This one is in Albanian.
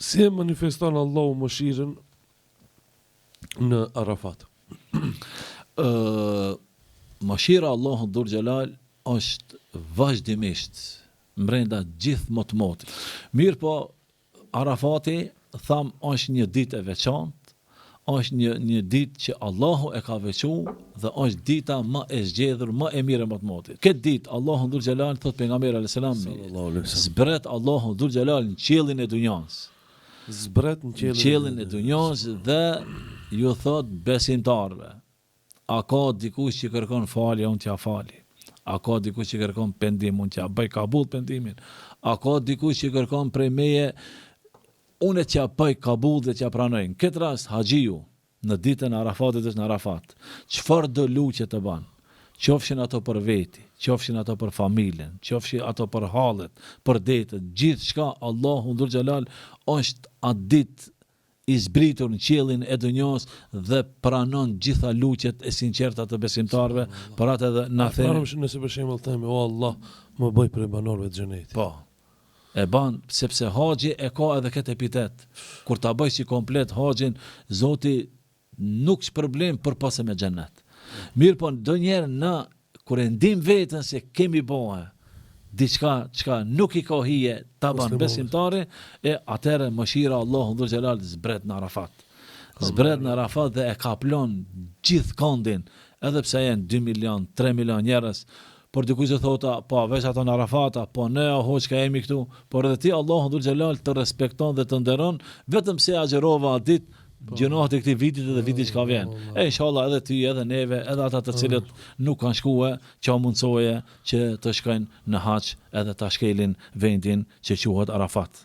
Si e manifeston Allahu mëshirën në Arafat? Mëshira Allahu dhul xhelal është vazhdimisht brenda gjithë motmotit. Mirë po, Arafati tham është një ditë e veçantë, është një ditë që Allahu e ka veçuar dhe është dita më e zgjedhur, më e mirë e motmotit. Këtë ditë Allahu dhul xhelal thot pejgamberi alayhis salam, zbret Allahu dhul xhelal në qiellin e dunjas. Zbret në qiellin e dunjas dhe ju thot besimtarve, a ka dikush që kërkon falje, unë t'ja fali. A ka dikush që kërkon pendim, unë t'ja bëj kabull pendimin. A ka dikush që kërkon prej meje, unë t'ja bëj kabull dhe t'ja pranoj. Në këtë rast haxhiu në ditën e Arafatit është në Arafat. Çfarë do luçe të ban? Qofshin ato për veti, qofshin ato për familjen, qofshin ato për hallet, për detët, gjithçka Allahu dhul xhelal është atë ditë i zbritur në qiellin e dunjos dhe pranon gjitha luqet e sinqerta të besimtarve, për atë edhe na thënë. Nëse për shembull themi, o Allah, më bëj prej banorëve të xhenetit. Po. E ban sepse haxhi e ka edhe këtë epitet. Kur ta bëj si komplet haxhin, Zoti nuk shpërblen për pas me xhenet. Mirë po, ndonjëherë na kur e ndim veten se kemi bëhe diçka çka nuk i ka hije ta ban besimtari, e atëre mëshira Allahu dhul xhelal zbret në Arafat. Zbret në Arafat dhe e kaplon gjithë këndin, edhe pse janë 2 milion, 3 milion njerëz. Por dikush e thota, po veç ato në Arafata, po ne hoç ka jemi këtu, por edhe ti Allahu dhul xhelal të respekton dhe të nderon, vetëm se agjerova atë ditë gjënohet e këtij vitit dhe vitit që ka vjen. E inshallah edhe ty, edhe neve, edhe ata të cilët nuk kanë shkuar, që mundsoje që të shkojnë në hax edhe ta shkelin vendin që quhet Arafat.